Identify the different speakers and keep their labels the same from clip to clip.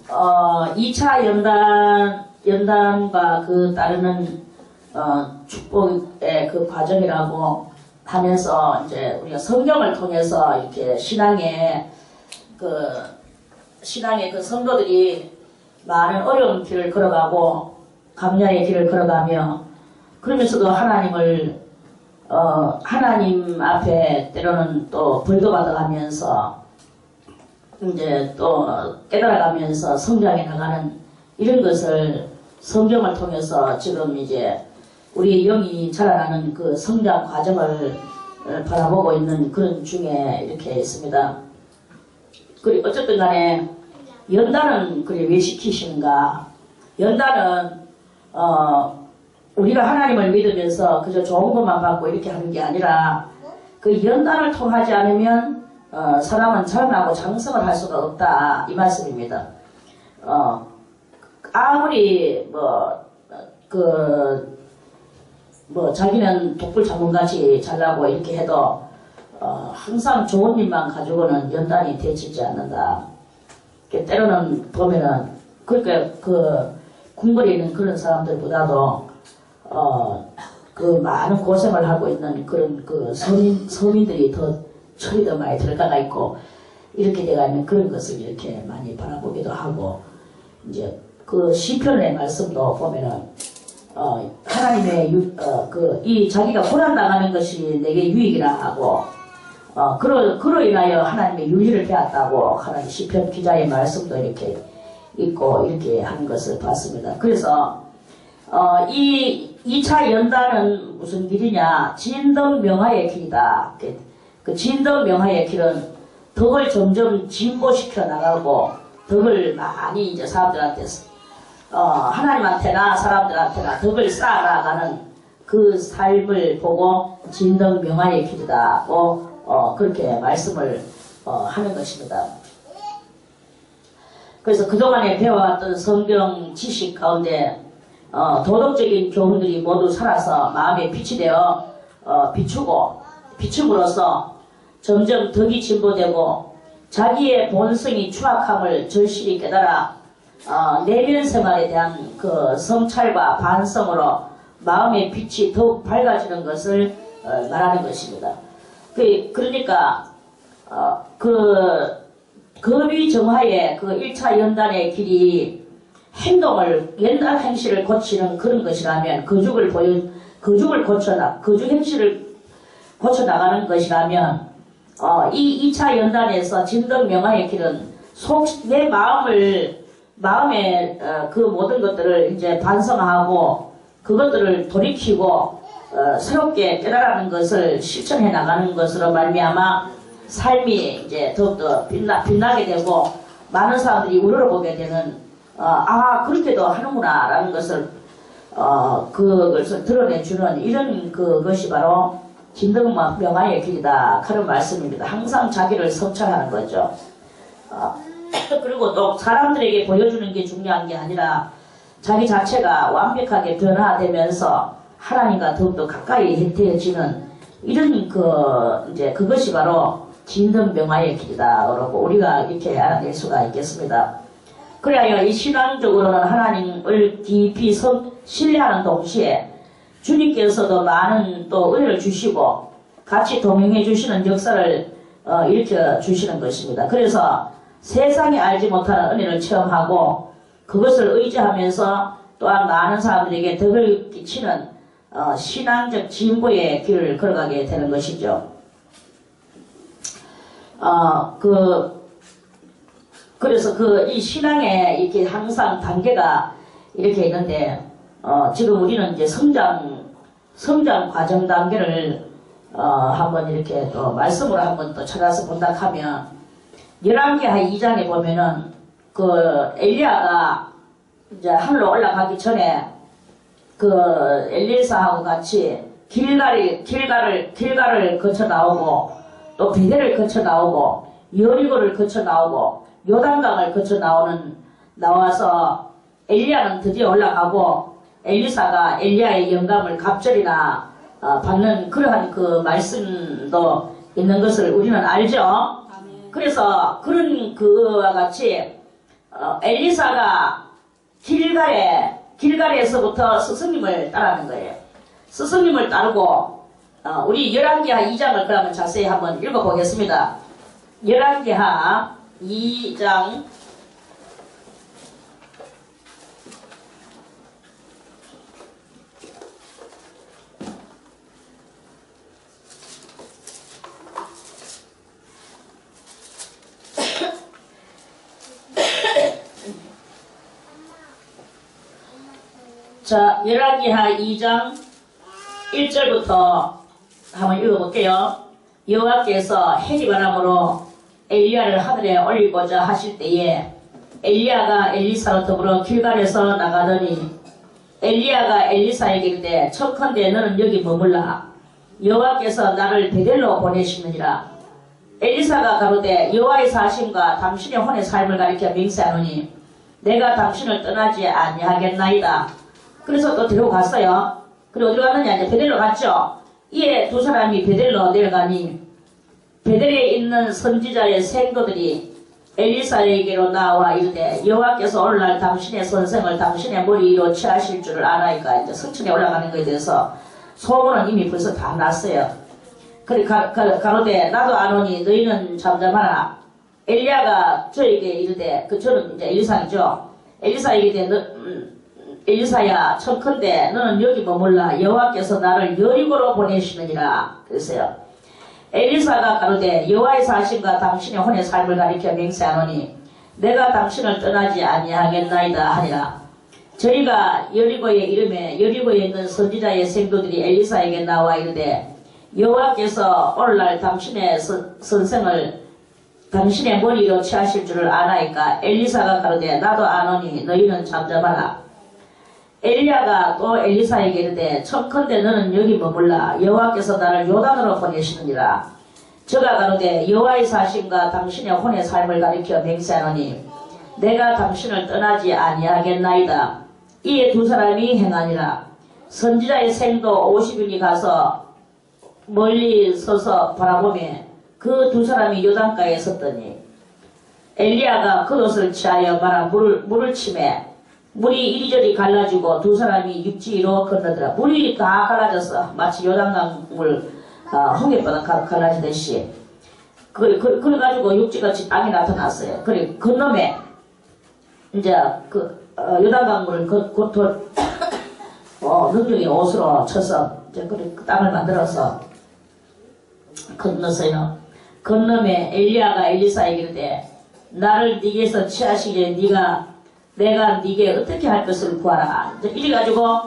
Speaker 1: 2차 연단과 그 따르는 축복의 그 과정이라고 하면서 이제 우리가 성경을 통해서 이렇게 신앙의 그 성도들이 많은 어려운 길을 걸어가고 강야의 길을 걸어가며 그러면서도 하나님 앞에 때로는 또 벌도 받아가면서 이제 또 깨달아가면서 성장해 나가는 이런 것을 성경을 통해서 지금 이제 우리 영이 자라나는 그 성장 과정을 바라보고 있는 그런 중에 이렇게 있습니다. 그리고 어쨌든 간에 연단은 그래 왜 시키시는가? 연단은 우리가 하나님을 믿으면서 그저 좋은 것만 받고 이렇게 하는 게 아니라 그 연단을 통하지 않으면 사람은 자라나고 장성을 할 수가 없다 이 말씀입니다. 아무리 자기는 독불 전문같이 잘나고 이렇게 해도 항상 좋은 일만 가지고는 연단이 되지지 않는다. 때로는 보면은 그러니까 그 궁궐에 있는 그런 사람들보다도 그 많은 고생을 하고 있는 그런 그 서민들이 더 철이 더 많이 들어가 있고 이렇게 돼가 있는 그런 것을 이렇게 많이 바라보기도 하고 이제 그 시편의 말씀도 보면은 하나님의 이 자기가 고난 당하는 것이 내게 유익이라 하고 그로 인하여 하나님의 윤리를 배웠다고 하는 시편 기자의 말씀도 이렇게 있고 이렇게 하는 것을 봤습니다. 그래서 이 2차 연단은 무슨 길이냐? 진덕명화의 길이다. 그 진덕명화의 길은 덕을 점점 진보시켜 나가고 덕을 많이 이제 사람들한테 하나님한테나 사람들한테나 덕을 쌓아나가는 그 삶을 보고 진덕명화의 길이다고 그렇게 말씀을 하는 것입니다. 그래서 그동안에 배워왔던 성경 지식 가운데 도덕적인 교훈들이 모두 살아서 마음에 빛이 되어 비춤으로써 점점 덕이 진보되고 자기의 본성이 추악함을 절실히 깨달아 내면 생활에 대한 그 성찰과 반성으로 마음의 빛이 더욱 밝아지는 것을 말하는 것입니다. 그러니까 거비 정화의 그 1차 연단의 길이 연단 행실을 고치는 그런 것이라면 거죽 행실을 고쳐 나가는 것이라면 이 2차 연단에서 진덕명화의 길은 내 마음의 그 모든 것들을 이제 반성하고 그것들을 돌이키고 새롭게 깨달아는 것을 실천해 나가는 것으로 말미암아 삶이 이제 더욱더 빛나게 되고 많은 사람들이 우러러보게 되는 그렇게도 하는구나 라는 것을 그것을 드러내주는 이런 그것이 바로 진덕명화의 길이다 그런 말씀입니다. 항상 자기를 성찰하는 거죠. 그리고 또 사람들에게 보여주는 게 중요한 게 아니라 자기 자체가 완벽하게 변화되면서 하나님과 더욱더 가까이 되어지는 이런 그것이 바로 진덕명화의 길이다. 그러고 우리가 이렇게 알아낼 수가 있겠습니다. 그래야 이 신앙적으로는 하나님을 깊이 신뢰하는 동시에 주님께서도 많은 또 은혜를 주시고 같이 동행해 주시는 역사를 일으켜 주시는 것입니다. 그래서 세상이 알지 못하는 은혜를 체험하고 그것을 의지하면서 또한 많은 사람들에게 덕을 끼치는 신앙적 진보의 길을 걸어가게 되는 것이죠. 그래서 이 신앙에 이렇게 항상 단계가 이렇게 있는데, 지금 우리는 이제 성장 과정 단계를, 한번 이렇게 또 말씀으로 한번 또 찾아서 본다 하면, 11개 2장에 보면은, 엘리야가 이제 하늘로 올라가기 전에, 엘리사하고 같이 길가를 거쳐 나오고, 또 베델을 거쳐 나오고, 여리고를 거쳐 나오고, 요단강을 거쳐 나와서 엘리야는 드디어 올라가고 엘리사가 엘리야의 영감을 갑절이나 받는 그러한 그 말씀도 있는 것을 우리는 알죠. 그래서 그런 그와 같이 엘리사가 길갈에서부터 스승님을 따르는 거예요. 스승님을 따르고 우리 열왕기하 2장을 그러면 자세히 한번 읽어보겠습니다. 열왕기하 2장 자, 열왕기하 2장 1절부터 한번 읽어볼게요. 여호와께서 해리 바람으로 엘리야를 하늘에 올리고자 하실 때에 엘리야가 엘리사로 더불어 길갈에서 나가더니 엘리야가 엘리사에게 이르되 척컨대 너는 여기 머물라. 여호와께서 나를 베델로 보내시느니라. 엘리사가 가로되 여호와의 사심과 당신의 혼의 삶을 가리켜 맹세하노니 내가 당신을 떠나지 아니하겠나이다. 그래서 또 데려갔어요. 그리고 어디로 갔느냐, 이제 베델로 갔죠. 이에 두 사람이 베델로 내려가니 베델에 있는 선지자의 생도들이 엘리사에게로 나와 이르되 여호와께서 오늘날 당신의 선생을 당신의 머리 위로 취하실 줄을 아나이까. 이제 성층에 올라가는 것에 대해서 소문은 이미 벌써 다 났어요. 그리 가로되 나도 아노니 너희는 잠잠하라. 엘리야가 저에게 이르되 저는 이제 엘리사이죠. 엘리사에게 이르되 엘리사야 청컨대 너는 여기 머물라. 여호와께서 나를 여리고로 보내시느니라. 그랬어요. 엘리사가 가로되 여호와의 사심과 당신의 혼의 삶을 가리켜 맹세하노니 내가 당신을 떠나지 아니하겠나이다 하니라. 저희가 여리고에 이름에 여리고에 있는 선지자의 생도들이 엘리사에게 나와 이르되 여호와께서 오늘날 당신의 선생을 당신의 머리로 취하실 줄을 아나이까. 엘리사가 가로되 나도 아노니 너희는 잠잠하라. 엘리야가 또 엘리사에게 이르되 청컨대 너는 여기 머물라. 여호와께서 나를 요단으로 보내시느니라. 저가 가로되 여호와의 사심과 당신의 혼의 삶을 가리켜 맹세하노니 내가 당신을 떠나지 아니하겠나이다. 이에 두 사람이 행하니라. 선지자의 생도 50인이 가서 멀리 서서 바라보매 그 두 사람이 요단가에 섰더니 엘리야가 겉옷을 취하여 말아 물을 치매 물이 이리저리 갈라지고 두 사람이 육지로 건너더라. 물이 다 갈라져서 마치 요단강물 홍해바다 갈라지듯이 그래가지고 육지가 땅에 나타났어요. 그래 건너매 이제 요단강물을 능력의 옷으로 쳐서 이제 그 땅을 만들어서 건넜어요. 건너매 엘리야가 엘리사에게 이르되 나를 네게서 취하시기에 내가 네게 어떻게 할 것을 구하라. 이래가지고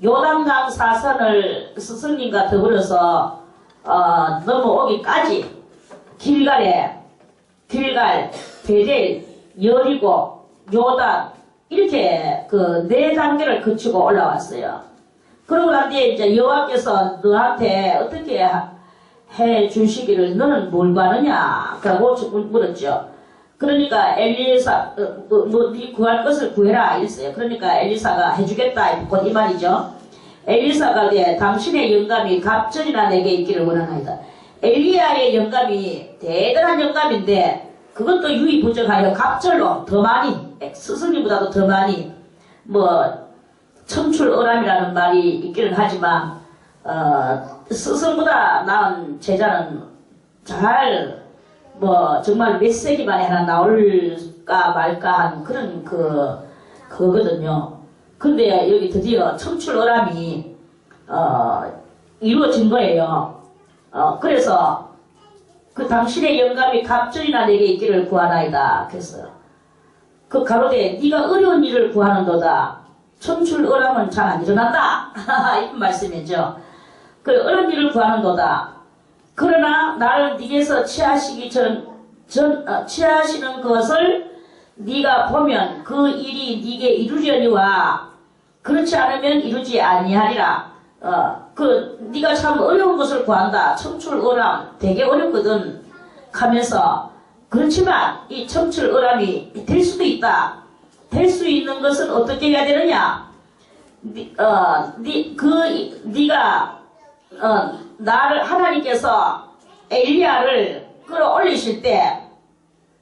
Speaker 1: 요단강 사선을 스승님과 더불어서 넘어오기까지 길갈, 베델, 여리고, 요단 이렇게 네 단계를 거치고 올라왔어요. 그러고 난 뒤에 이제 여호와께서 너한테 어떻게 해 주시기를 너는 뭘 구하느냐? 라고 물었죠. 그러니까 엘리사 네 구할 것을 구해라 이랬어요. 그러니까 엘리사가 해주겠다 곧 이 말이죠. 엘리사가 당신의 영감이 갑절이나 내게 있기를 원하나이다. 엘리야의 영감이 대단한 영감인데 그것도 유의부적하여 갑절로 더 많이 스승님보다도 더 많이 청출어람이라는 말이 있기는 하지만 스승보다 나은 제자는 정말 몇 세기 만에 하나 나올까 말까 한 그런 그거거든요. 근데 여기 드디어 청출어람이 이루어진 거예요. 그래서 당신의 영감이 갑절이나 내게 있기를 구하나이다. 그랬어요. 가로되 네가 어려운 일을 구하는도다. 청출어람은 잘 안 일어난다. 이런 말씀이죠. 어려운 일을 구하는도다. 그러나 나를 네게서 취하시기 취하시는 것을 네가 보면 그 일이 네게 이루려니와 그렇지 않으면 이루지 아니하리라. 네가 참 어려운 것을 구한다. 청출어람 되게 어렵거든 하면서 그렇지만 이 청출어람이 될 수도 있다. 될 수 있는 것은 어떻게 해야 되느냐? 네가 나를 하나님께서 엘리야를 끌어올리실 때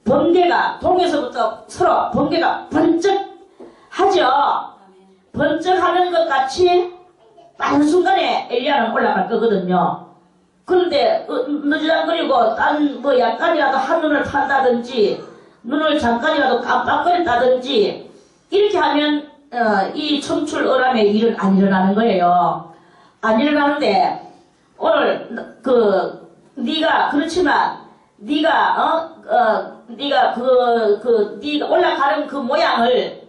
Speaker 1: 번개가 동에서부터 서로 번개가 번쩍 하죠. 번쩍 하는 것 같이 빠른 순간에 엘리야는 올라갈 거거든요. 그런데 느지막거리고 딴 뭐 약간이라도 한눈을 판다든지 눈을 잠깐이라도 깜빡거렸다든지 이렇게 하면 이 청출어람의 일은 안 일어나는 거예요. 안 일어나는데 오늘 네가 그렇지만 네가 네가 올라가는 그 모양을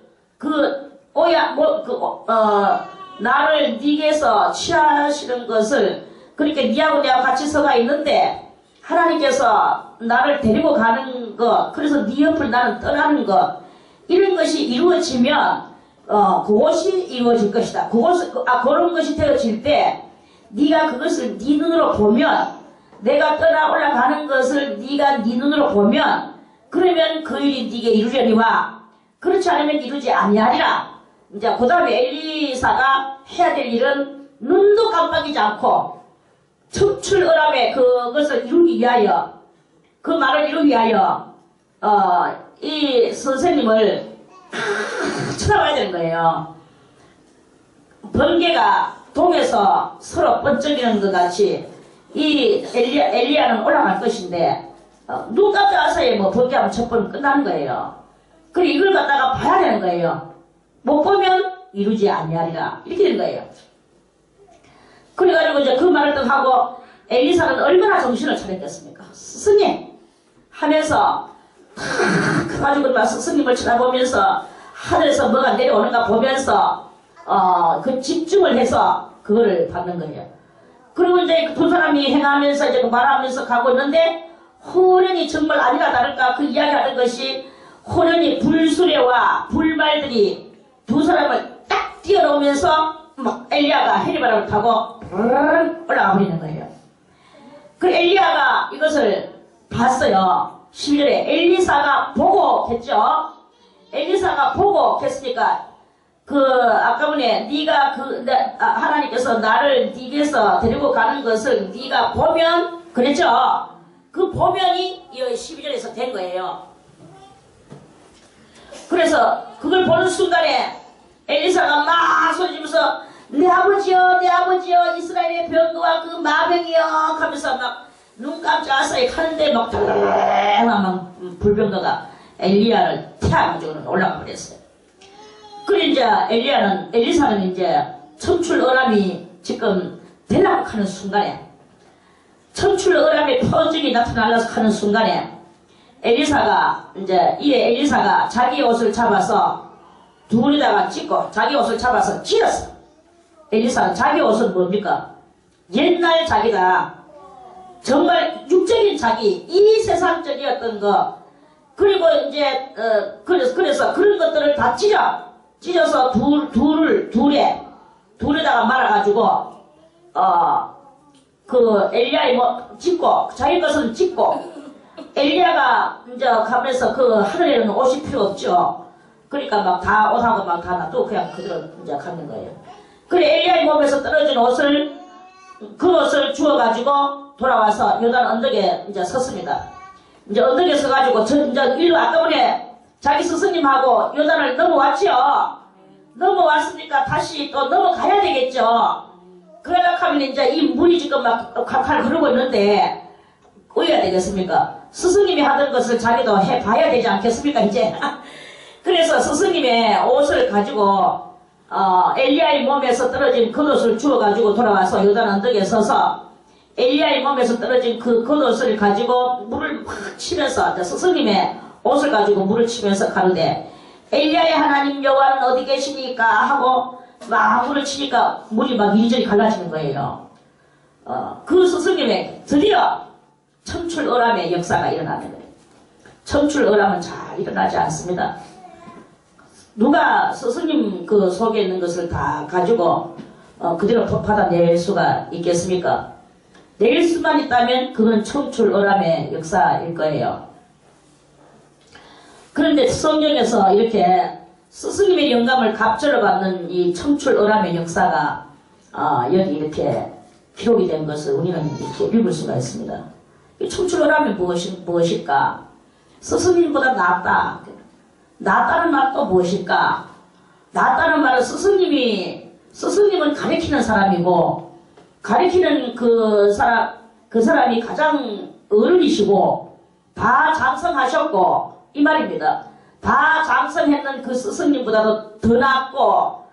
Speaker 1: 나를 네게서 취하시는 것을 그렇게 네하고 내하고 같이 서가 있는데 하나님께서 나를 데리고 가는 것, 그래서 네 옆을 나는 떠나는 것, 이런 것이 이루어지면 그것이 이루어질 것이다. 그런 것이 되어질 때 네가 그것을 네 눈으로 보면, 내가 떠나 올라가는 것을 네가 네 눈으로 보면, 그러면 그 일이 네게 이루려니와 그렇지 않으면 이루지 아니하리라. 이제 그 다음에 엘리사가 해야 될 일은 눈도 깜빡이지 않고 청출어람의 그것을 이루기 위하여, 그 말을 이루기 위하여 이 선생님을 쳐다봐야 되는 거예요. 번개가 동에서 서로 번쩍이는 것 같이 이 엘리야는 올라갈 것인데 눈 깜짝할 사이에 뭐 번개하면 첫 번은 끝나는 거예요. 그리고 이걸 갖다가 봐야 되는 거예요. 못 보면 이루지 아니하리라, 이렇게 된 거예요. 그래가지고 이제 그 말을 또 하고 엘리사는 얼마나 정신을 차렸겠습니까? 스승님 하면서 탁 가지고 막 스승님을 쳐다보면서 하늘에서 뭐가 내려오는가 보면서 그 집중을 해서 그거를 받는 거예요. 그리고 이제 두 사람이 행하면서 이제 말하면서 가고 있는데 호련히 정말 아니라 다를까 그 이야기하는 것이 호련히 불수레와 불말들이 두 사람을 딱 뛰어놓으면서 막 엘리야가 해리바람을 타고 올라가 버리는 거예요. 그 엘리야가 이것을 봤어요. 11절에 엘리사가 보고 했죠. 엘리사가 보고 했으니까 아까 전에 네가 하나님께서 나를 네게서 데리고 가는 것을 네가 보면, 그랬죠. 그 보면이 12절에서 된 거예요. 그래서 그걸 보는 순간에 엘리사가 막 소리지면서 내 아버지여 내 아버지여 이스라엘의 병거와 그 마병이여 하면서 막 눈 깜짝 사이 하는데 막 불병거가 엘리야를 태워가지고 올라가 버렸어요. 그래 이제 엘리사는 이제 청출어람이 지금 되려고 하는 순간에, 청출어람의 표적이 나타나려고 하는 순간에 엘리사가 자기 옷을 잡아서 둘에다가 찢고 자기 옷을 잡아서 찢었어. 엘리사는 자기 옷은 뭡니까? 옛날 자기다. 정말 육적인 자기, 이 세상적이었던 거, 그리고 이제 그래서 그런 것들을 다 찢어서 둘에다가 말아가지고 그 엘리야의 찢고 자기 것은 찢고, 엘리야가 이제 가면서 그 하늘에는 옷이 필요 없죠. 그러니까 막 다 옷하고 막 다 놔두고 그냥 그대로 이제 가는 거예요. 그래 엘리야의 몸에서 떨어진 옷을, 그 옷을 주워가지고 돌아와서 요단 언덕에 이제 섰습니다. 이제 언덕에 서가지고 이제 일로 아까 전에 자기 스승님하고 요단을 넘어왔죠. 넘어왔으니까 다시 또 넘어가야 되겠죠. 그러려고 하면 이제 이 물이 지금 막 칼칼 흐르고 있는데 어여야 되겠습니까? 스승님이 하던 것을 자기도 해봐야 되지 않겠습니까 이제. 그래서 스승님의 옷을 가지고 엘리야의 몸에서 떨어진 겉옷을 주워가지고 돌아와서 요단 언덕에 서서 엘리야의 몸에서 떨어진 그 겉옷을 가지고 물을 막 치면서 스승님의 옷을 가지고 물을 치면서 가는데, 엘리야의 하나님 여호와는 어디 계십니까 하고 막 물을 치니까 물이 막 이리저리 갈라지는 거예요. 그 스승님의 드디어 청출어람의 역사가 일어나는 거예요. 청출어람은 잘 일어나지 않습니다. 누가 스승님 그 속에 있는 것을 다 가지고 그대로 받아낼 수가 있겠습니까? 낼 수만 있다면 그건 청출어람의 역사일 거예요. 그런데 성경에서 이렇게 스승님의 영감을 갑절로 받는 이 청출어람의 역사가 여기 이렇게 기록이 된 것을 우리는 이렇게 읽을 수가 있습니다. 이 청출어람이 무엇일까? 스승님보다 낫다. 낫다는 말은 또 무엇일까? 낫다는 말은 스승님은 가르치는 사람이고, 가르치는 그 사람이 가장 어른이시고, 다 장성하셨고, 이 말입니다. 다 장성했는 그 스승님보다도 더 낫고,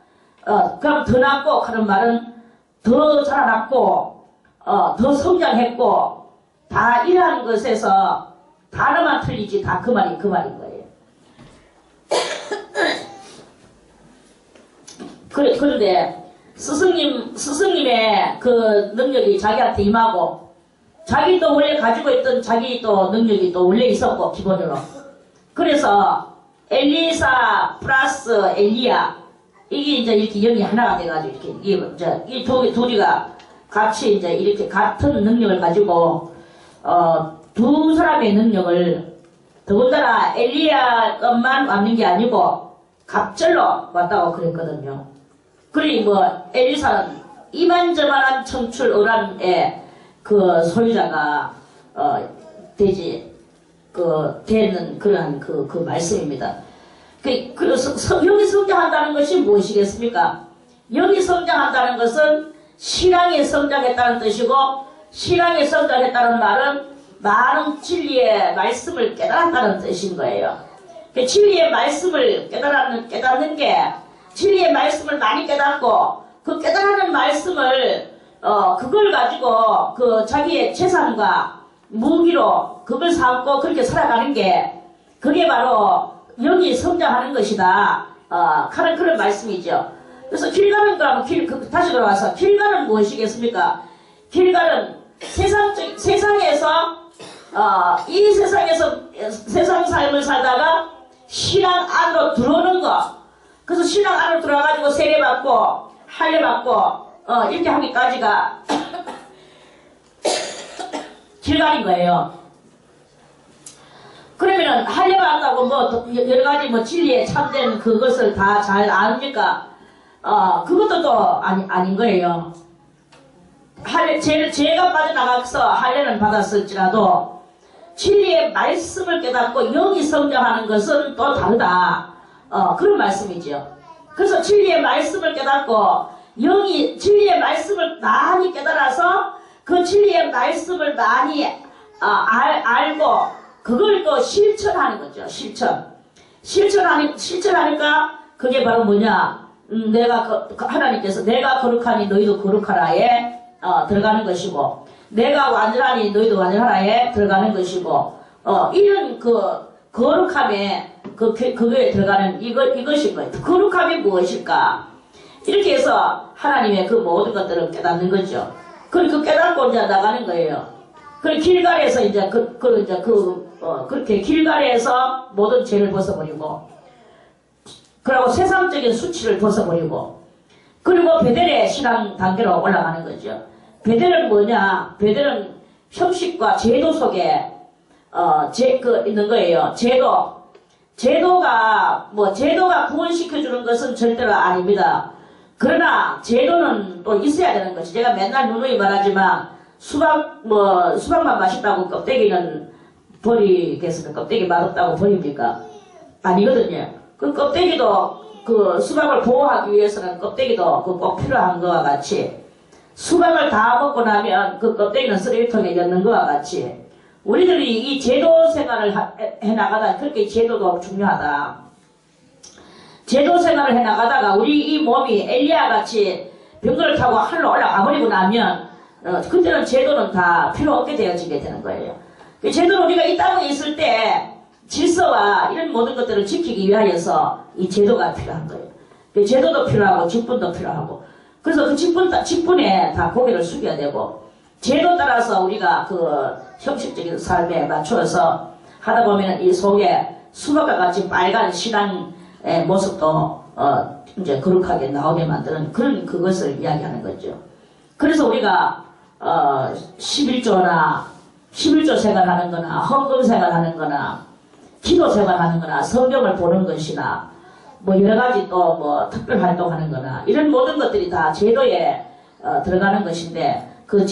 Speaker 1: 그럼 더 낫고 하는 말은 더 자라났고, 더 성장했고, 다 이러한 것에서 단어만 틀리지 다 그 말인 거예요. 그런데 스승님의 그 능력이 자기한테 임하고, 자기도 원래 가지고 있던 자기 또 능력이 또 원래 있었고, 기본으로. 그래서 엘리사 플러스 엘리야, 이게 이제 이렇게 영이 하나가 돼가지고, 이 둘이가 같이 이제 이렇게 같은 능력을 가지고, 두 사람의 능력을, 더군다나 엘리야만 왔는 게 아니고, 갑절로 왔다고 그랬거든요. 그러니 엘리사는 이만저만한 청출어란의 그 소유자가, 되는 그러한 그 말씀입니다. 그래서 영이 성장한다는 것이 무엇이겠습니까? 영이 성장한다는 것은 신앙이 성장했다는 뜻이고, 신앙이 성장했다는 말은 많은 진리의 말씀을 깨달았다는 뜻인 거예요. 진리의 말씀을 깨닫는 게, 진리의 말씀을 많이 깨닫고, 그 깨달는 말씀을, 그걸 가지고 그 자기의 재산과 무기로 그걸 삼고 그렇게 살아가는 게, 그게 바로 영이 성장하는 것이다. 하는 그런 말씀이죠. 그래서 길가는 그러면 다시 돌아와서 길가는 무엇이겠습니까? 길가는 세상에서 이 세상에서 세상 삶을 살다가 신앙 안으로 들어오는 거. 그래서 신앙 안으로 들어와가지고 세례받고 할례받고 이렇게 하기까지가 길가인 거예요. 그러면은 할례받았다고 여러가지 진리에 참된 그것을 다 잘 아닙니까? 그것도 또 아닌 거예요. 죄가 빠져나가서 할례는 받았을지라도 진리의 말씀을 깨닫고 영이 성장하는 것은 또 다르다. 그런 말씀이죠. 그래서 진리의 말씀을 깨닫고 진리의 말씀을 많이 깨달아서 그 진리의 말씀을 많이 알고 그걸 또 실천하는 거죠. 실천하니까 그게 바로 뭐냐? 하나님께서 내가 거룩하니 너희도 거룩하라에 들어가는 것이고, 내가 완전하니 너희도 완전하라에 들어가는 것이고, 이런 거룩함에 그거에 들어가는 이것인 거예요. 거룩함이 무엇일까? 이렇게 해서 하나님의 그 모든 것들을 깨닫는 거죠. 그리고 깨닫고 이제 나가는 거예요. 그리고 길갈에서 이제 그렇게 길갈에서 모든 죄를 벗어버리고, 그리고 세상적인 수치를 벗어버리고, 그리고 베델의 신앙 단계로 올라가는 거죠. 베델은 뭐냐? 베델은 형식과 제도 속에 있는 거예요. 제도가 구원시켜주는 것은 절대로 아닙니다. 그러나 제도는 또 있어야 되는 것이, 제가 맨날 누누이 말하지만 수박만 맛있다고 껍데기는 버리겠습니까? 껍데기 맛없다고 버립니까? 아니거든요. 그 껍데기도 그 수박을 보호하기 위해서는 껍데기도 꼭 필요한 것과 같이, 수박을 다 먹고 나면 그 껍데기는 쓰레기통에 넣는 것과 같이, 우리들이 이 제도 생활을 해나가다, 그렇게 제도도 중요하다. 제도 생활을 해나가다가 우리 이 몸이 엘리야 같이 병거를 타고 하늘로 올라가 버리고 나면, 그때는 제도는 다 필요 없게 되어지게 되는 거예요. 그 제도는 우리가 이 땅에 있을 때 질서와 이런 모든 것들을 지키기 위하여서 이 제도가 필요한 거예요. 그 제도도 필요하고 직분도 필요하고, 그래서 그 직분에 다 고개를 숙여야 되고, 제도 따라서 우리가 그 형식적인 삶에 맞춰서 하다 보면 이 속에 수박과 같이 빨간 신앙의 모습도 이제 거룩하게 나오게 만드는 그것을 이야기하는 거죠. 그래서 우리가 11조 생활하는 거나 헌금 생활하는 거나 기도 생활하는 거나 성경을 보는 것이나 여러 가지 또 특별 활동하는 거나 이런 모든 것들이 다 제도에 들어가는 것인데, 그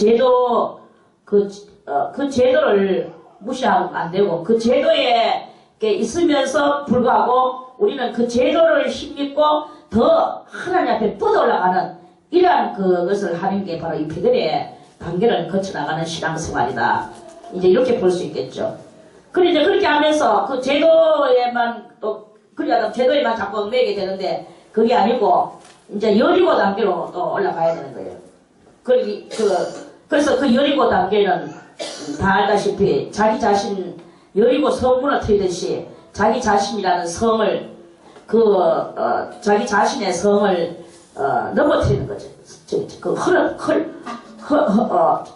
Speaker 1: 제도를 무시하면 안 되고, 그 제도에 게 있으면서 불구하고 우리는 그 제도를 힘입고 더 하나님 앞에 뻗어 올라가는 이러한 그것을 하는 게 바로 이 베델의 단계를 거쳐나가는 신앙생활이다. 이제 이렇게 볼 수 있겠죠. 그런데 이제 그렇게 하면서 그 제도에만 또 그러다 제도에만 자꾸 얽매이게 되는데 그게 아니고 이제 여리고 단계로 또 올라가야 되는 거예요. 그래서 그 여리고 단계는 다 알다시피 자기 자신 여리고 성 무너뜨리듯이 자기 자신이라는 성을 자기 자신의 성을 넘어뜨리는 거죠.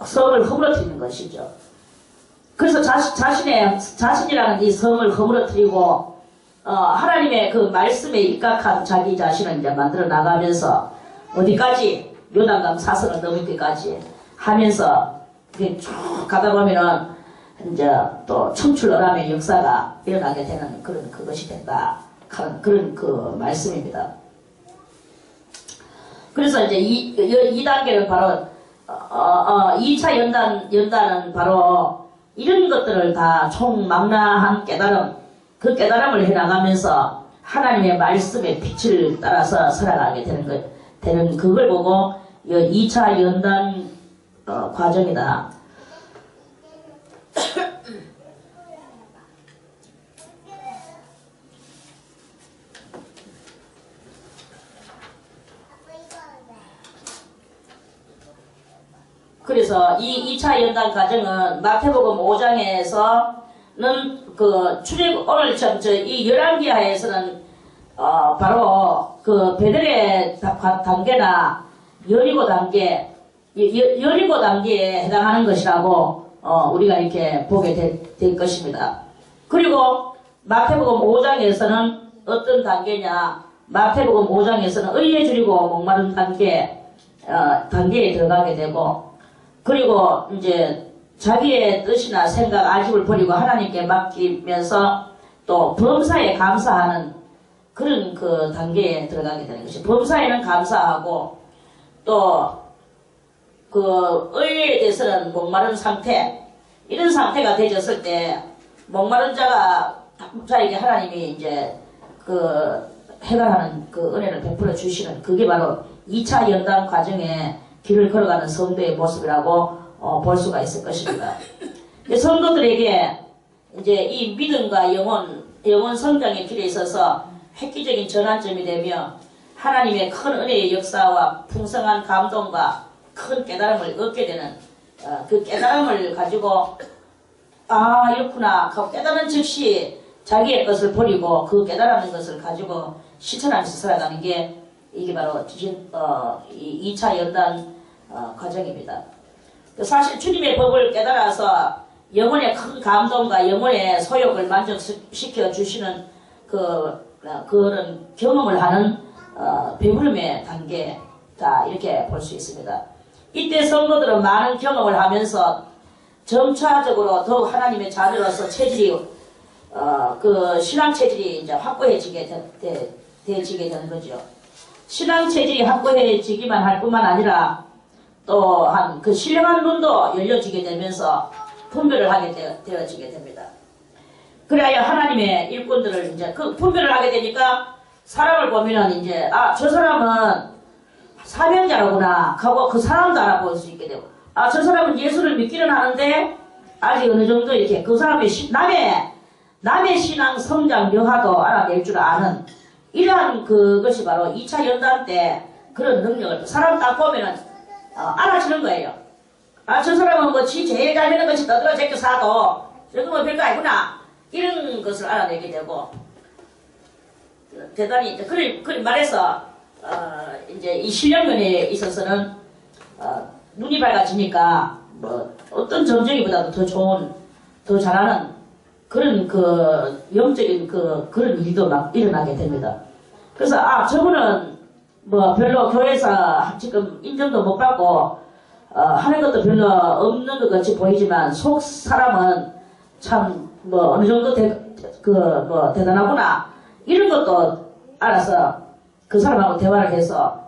Speaker 1: 성을 허물어뜨리는 것이죠. 그래서 자신이라는 이 성을 허물어뜨리고 하나님의 그 말씀에 입각한 자기 자신을 이제 만들어 나가면서 어디까지 요단강 사선을 넘기까지 하면서 쭉 가다 보면은 이제 또 청출어람의 역사가 일어나게 되는 그것이 된다. 그런 그 말씀입니다. 그래서 이제 이 단계는 바로 2차 연단은 바로 이런 것들을 다 총망라한 깨달음, 그 깨달음을 해나가면서 하나님의 말씀의 빛을 따라서 살아가게 되는 그걸 보고 2차 연단 과정이다. 그래서 이 2차 연단 과정은 마태복음 5장에서는 오늘 이 열왕기하에서는 바로 그 베델의 단계나 여리고 단계에 해당하는 것이라고 우리가 이렇게 보게 될 것입니다. 그리고 마태복음 5장에서는 어떤 단계냐? 마태복음 5장에서는 의에 줄이고 목마른 단계에 들어가게 되고, 그리고 이제 자기의 뜻이나 생각, 아집을 버리고 하나님께 맡기면서 또 범사에 감사하는 그런 그 단계에 들어가게 되는 것이, 범사에는 감사하고 또 그 의에 대해서는 목마른 상태, 이런 상태가 되졌을 때 목마른 자에게 하나님이 이제 해결하는 그 은혜를 베풀어 주시는, 그게 바로 2차 연단 과정에 길을 걸어가는 성도의 모습이라고 볼 수가 있을 것입니다. 성도들에게 이제 이 믿음과 영혼 성장의 길에 있어서 획기적인 전환점이 되며 하나님의 큰 은혜의 역사와 풍성한 감동과 큰 깨달음을 얻게 되는 그 깨달음을 가지고 이렇구나 하고 깨달은 즉시 자기의 것을 버리고 그 깨달은 것을 가지고 실천하면서 살아가는 게 이게 바로 2차 연단 과정입니다. 사실 주님의 법을 깨달아서 영혼의 큰 감동과 영혼의 소욕을 만족시켜 주시는 그런 경험을 하는 배부름의 단계다, 이렇게 볼 수 있습니다. 이때 성도들은 많은 경험을 하면서 점차적으로 더욱 하나님의 자녀로서 체질이 신앙 체질이 이제 확고해지게 되는 거죠. 신앙 체질이 확고해지기만 할 뿐만 아니라 또한 그 신령한 눈도 열려지게 되면서 분별을 하게 되어지게 됩니다. 그래야 하나님의 일꾼들을 이제 그 분별을 하게 되니까 사람을 보면은 이제 저 사람은 사명자로구나 하고 그 사람도 알아볼 수 있게 되고, 저 사람은 예수를 믿기는 하는데 아직 어느 정도 이렇게 그 사람의 남의 신앙 성장 여하도 알아낼 줄 아는 이러한 그것이 바로 2차 연단 때 그런 능력을 사람 딱 보면은 알아주는 거예요. 저 사람은 뭐 제일 잘 되는 것이 떠들어 제껴 사도 저거 뭐 별거 아니구나, 이런 것을 알아내게 되고, 대단히 이제 그리 말해서 이제 이 신령면에 있어서는 눈이 밝아지니까 뭐 어떤 정쟁이보다도 더 좋은, 더 잘하는 그런 영적인 그런 일도 막 일어나게 됩니다. 그래서 저분은 뭐 별로 교회에서 지금 인정도 못 받고 하는 것도 별로 없는 것 같이 보이지만 속 사람은 참 뭐 어느 정도 대단하구나, 이런 것도 알아서 그 사람하고 대화를 해서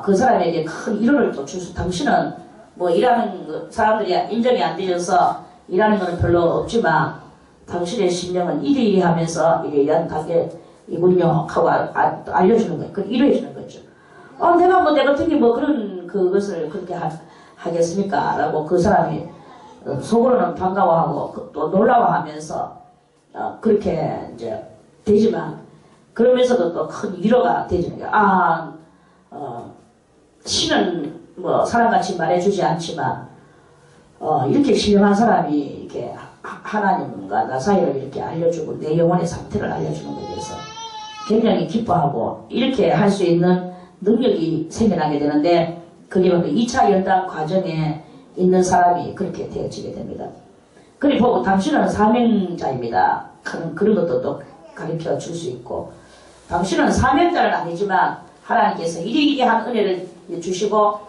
Speaker 1: 그 사람에게 큰 위로를 또 주서, 당신은 뭐 일하는 사람들이 인정이 안 되어서 일하는 거는 별로 없지만 당신의 심령은 이리 하면서 이러한 관계이군요 하고 알려주는 거예요. 그걸 이루어주는 거죠. 내가 뭐 내 같은 게 뭐 그런 그것을 그렇게 하겠습니까? 라고 그 사람이 속으로는 반가워하고 또 놀라워하면서 그렇게 이제 되지만 그러면서도 또 큰 위로가 되지는 거예요. 신은 뭐 사람같이 말해주지 않지만 이렇게 신령한 사람이 이렇게 하나님과 나 사이를 이렇게 알려주고 내 영혼의 상태를 알려주는 것에 대해서 굉장히 기뻐하고 이렇게 할 수 있는 능력이 생겨나게 되는데 그게 바로 2차 연단 과정에 있는 사람이 그렇게 되어지게 됩니다. 그리고 당신은 사명자입니다. 그런 것도 또 가르쳐 줄 수 있고 당신은 사명자는 아니지만 하나님께서 이리이리한 은혜를 주시고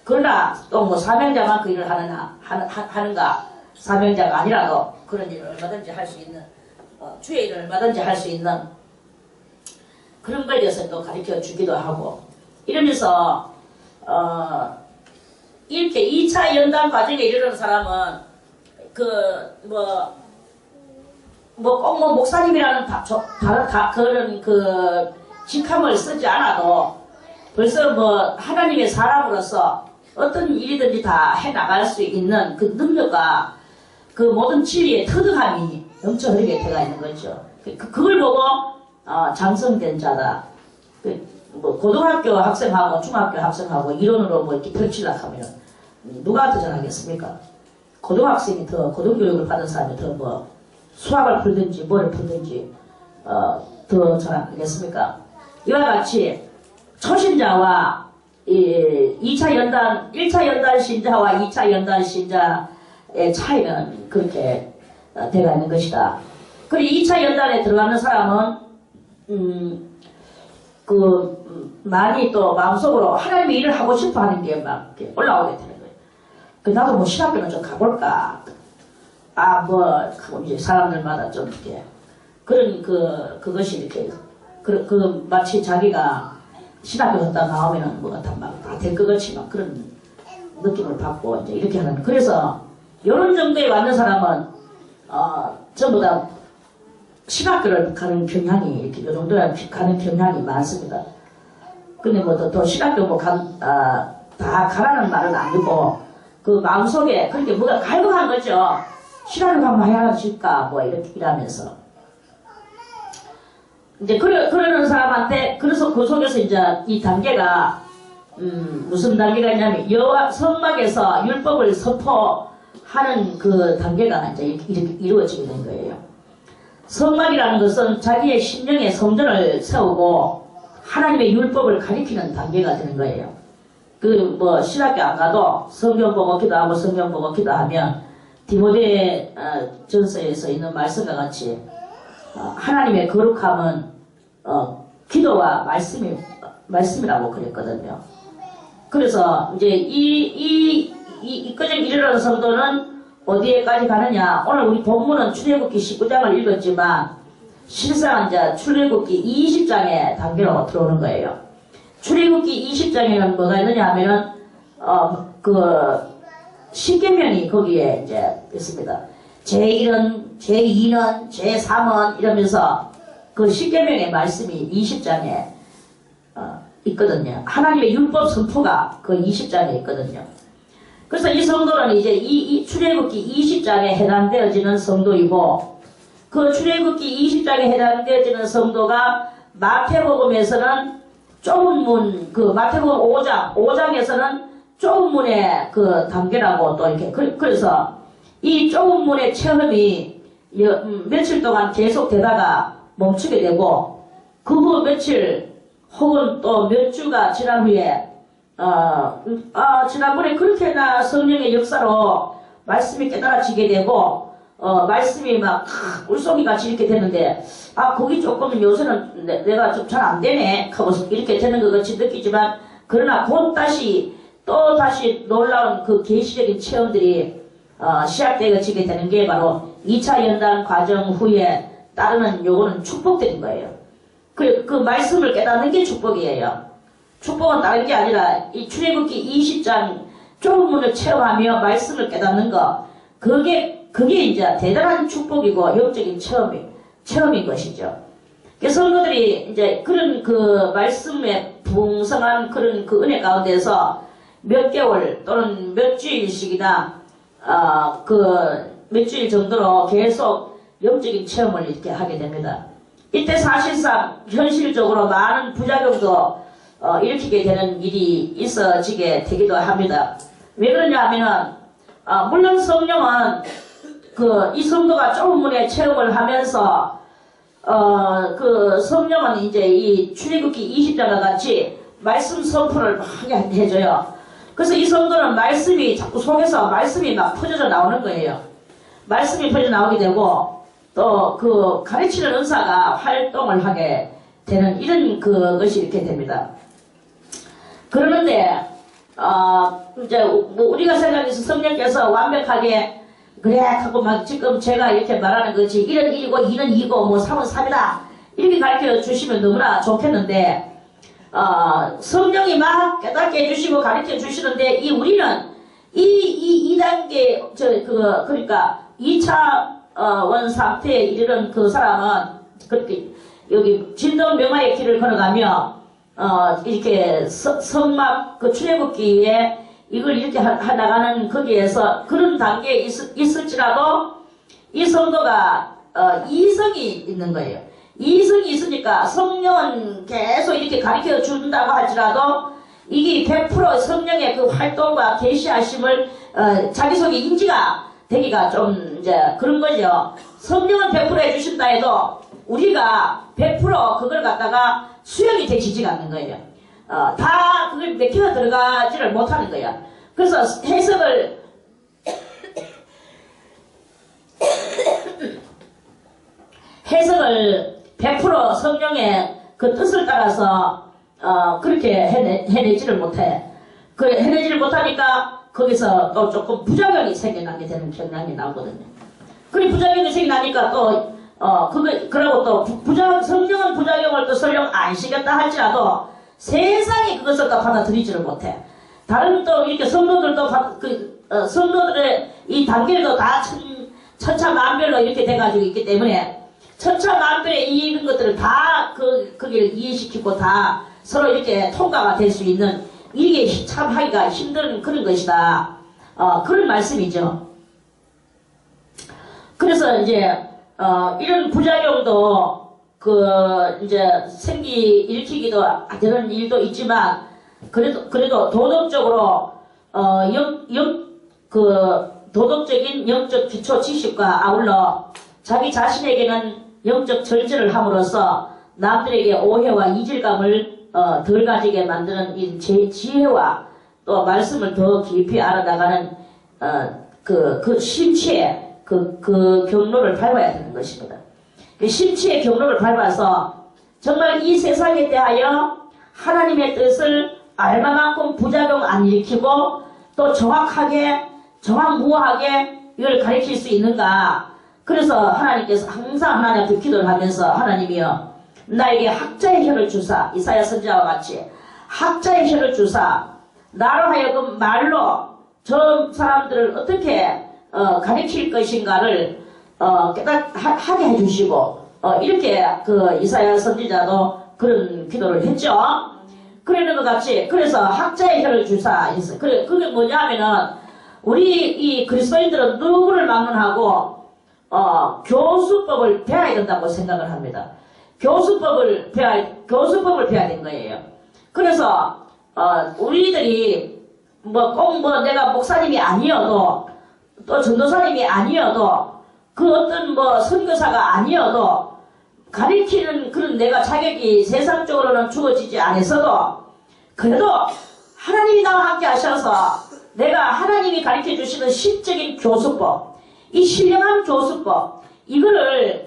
Speaker 1: 그러나 또 뭐 사명자만 그 일을 하는가 사명자가 아니라도 그런 일을 얼마든지 할 수 있는 주의 일을 얼마든지 할 수 있는 그런 거에 대해서 또 가르쳐 주기도 하고 이러면서 이렇게 2차 연단 과정에 이르는 사람은 꼭 목사님이라는 그런 직함을 쓰지 않아도 벌써 뭐 하나님의 사람으로서 어떤 일이든지 다 해나갈 수 있는 그 능력과 그 모든 진리의 터득함이 넘쳐흐르게 되어 있는 거죠. 그걸 보고 장성된 자다. 뭐 고등학교 학생하고 중학교 학생하고 이론으로 뭐 이렇게 펼치려고 하면 누가 더 잘하겠습니까? 고등학생이 더 고등교육을 받은 사람이 더 뭐 수학을 풀든지 뭐를 풀든지 더 잘하겠습니까? 이와 같이 초신자와 1차 연단 신자와 2차 연단 신자의 차이는 그렇게 되어 있는 것이다. 그리고 2차 연단에 들어가는 사람은 많이 또 마음속으로 하나님의 일을 하고 싶어 하는 게 막 올라오게 되는 거예요. 나도 뭐 신학교는 좀 가볼까. 이제 사람들마다 좀 이렇게 그런 그것이 이렇게 마치 자기가 신학교 갔다 나오면은 뭐가 다 될 것 같지만 그런 느낌을 받고 이제 이렇게 하는. 그래서 이런 정도에 왔는 사람은 전부 다 신학교를 가는 경향이 이렇게 요 정도에 가는 경향이 많습니다. 근데 뭐 또 신학교 다 가라는 말은 아니고 그 마음속에 그렇게 뭐가 갈급한 거죠. 신학교 가면 해야지까 뭐 이렇게 이러면서 이제 그러는 사람한테 그래서 그 속에서 이제 이 단계가 무슨 단계가 있냐면 성막에서 율법을 선포하는 그 단계가 이제 이렇게 이루어지게 된 거예요. 성막이라는 것은 자기의 심령의 성전을 세우고 하나님의 율법을 가리키는 단계가 되는 거예요. 신학교 안 가도 성경 보고 기도하고 성경 보고 기도하면 디모데 전서에서 있는 말씀과 같이 하나님의 거룩함은 기도와 말씀이라고 그랬거든요. 그래서 이제 이까지 이르는 성도는 어디에까지 가느냐? 오늘 우리 본문은 출애굽기 19장을 읽었지만 실상 이제 출애굽기 20장의 단계로 들어오는 거예요. 출애굽기 20장에는 뭐가 있느냐 하면은 십계명이 거기에 이제 있습니다. 제1은, 제2는, 제3은 이러면서 그 십계명의 말씀이 20장에 있거든요. 하나님의 율법 선포가 그 20장에 있거든요. 그래서 이 성도는 이제 이 출애굽기 20장에 해당되어지는 성도이고 그 출애굽기 20장에 해당되어지는 성도가 마태복음에서는 좁은 문, 마태복음 5장에서는 좁은 문의 그 단계라고 또 이렇게 그래서 이 좁은 문의 체험이 며칠 동안 계속 되다가 멈추게 되고 그 후 며칠 혹은 또 몇 주가 지난 후에 지난번에 그렇게 나 성령의 역사로 말씀이 깨달아지게 되고 말씀이 막 물속이 같이 이렇게 되는데 거기 조금 요새는 내가 좀 잘 안 되네 하고 이렇게 되는 것 같이 느끼지만 그러나 곧 또 다시 놀라운 그 계시적인 체험들이 시작되어지게 되는 게 바로 2차 연단 과정 후에 따르는 요거는 축복들인 거예요. 그 말씀을 깨닫는 게 축복이에요. 축복은 다른 게 아니라 이 출애굽기 20장 좁은 문을 체험하며 말씀을 깨닫는 거 그게 그게 이제 대단한 축복이고 영적인 체험인 것이죠. 성도들이 이제 그런 그 말씀에 풍성한 그런 그 은혜 가운데서 몇 개월 또는 몇 주일씩이나 그 몇 주일 정도로 계속 영적인 체험을 이렇게 하게 됩니다. 이때 사실상 현실적으로 많은 부작용도 일으키게 되는 일이 있어지게 되기도 합니다. 왜 그러냐 하면은 물론 성령은 이 성도가 좁은 문에 체험을 하면서 그 성령은 이제 이 출애굽기 20장과 같이 말씀 선포를 많이 해줘요. 그래서 이 성도는 말씀이 자꾸 속에서 말씀이 막 퍼져져 나오는 거예요. 말씀이 퍼져 나오게 되고 또 그 가르치는 은사가 활동을 하게 되는 이런 그것이 이렇게 됩니다. 그러는데 이제 뭐 우리가 생각해서 성령께서 완벽하게 그래 하고 막 지금 제가 이렇게 말하는 것이 이런 일이고 이는 이고 뭐 3은 3이다 이렇게 가르쳐 주시면 너무나 좋겠는데 성령이 막 깨닫게 해주시고 가르쳐 주시는데 우리는 이 단계 그러니까 2차 원 상태에 이르는 그 사람은 그렇게 여기 진동 명화의 길을 걸어가며 이렇게 성막 그 출애굽기에 이걸 이렇게 나가는 거기에서 그런 단계에 있을지라도 이 성도가 이성이 있는 거예요. 이성이 있으니까 성령은 계속 이렇게 가르쳐 준다고 할지라도 이게 100% 성령의 그 활동과 계시하심을 자기 속에 인지가 되기가 좀 이제 그런 거죠. 성령은 100% 해주신다 해도 우리가 100% 그걸 갖다가 수용이 되지지가 않는 거예요. 다 그걸 맥혀 들어가지를 못하는 거야. 그래서 해석을 100% 성령의 그 뜻을 따라서 그렇게 해내지를 못해. 그 해내지를 못하니까 거기서 또 조금 부작용이 생겨나게 되는 경향이 나오거든요. 그리 부작용이 생겨나니까 또 그러고 또 성령은 부작용을 또 설령 안 시켰다 할지라도 세상이 그것을 다 받아들이지를 못해. 다른 또 이렇게 성도들도 성도들의 이 단계도 다 천차만별로 이렇게 돼가지고 있기 때문에 천차만별의 이런 것들을 다 거기를 이해시키고 다 서로 이렇게 통과가 될 수 있는 이게 참 하기가 힘든 그런 것이다. 그런 말씀이죠. 그래서 이제 이런 부작용도 이제 일으키기도 되는 일도 있지만 그래도 도덕적으로 도덕적인 영적 기초 지식과 아울러 자기 자신에게는 영적 절제를 함으로써 남들에게 오해와 이질감을 덜 가지게 만드는 이 지혜와 또 말씀을 더 깊이 알아나가는 그 심취의 그 경로를 밟아야 되는 것입니다. 그 심취의 경로를 밟아서 정말 이 세상에 대하여 하나님의 뜻을 알만큼 부작용 안 일으키고 또 정확무하게 이걸 가르칠 수 있는가. 그래서 하나님께서 항상 하나님 앞에 기도를 하면서 하나님이여 나에게 학자의 혀를 주사, 이사야 선지자와 같이 학자의 혀를 주사 나로 하여금 말로 저 사람들을 어떻게 가르칠 것인가를 깨닫게 해주시고 이렇게 그 이사야 선지자도 그런 기도를 했죠. 그러는 것 같이 그래서 학자의 혀를 주사. 그게 뭐냐 하면은 우리 이 그리스도인들은 누구를 막론하고 교수법을 배워야 된다고 생각을 합니다. 교수법을 배워야 되는 거예요. 그래서 우리들이 꼭 내가 목사님이 아니어도 또 전도사님이 아니어도 그 어떤 선교사가 아니어도 가르치는 그런 내가 자격이 세상적으로는 주어지지 않았어도 그래도 하나님이 나와 함께 하셔서 내가 하나님이 가르쳐 주시는 신적인 교수법, 이 신령한 교수법, 이거를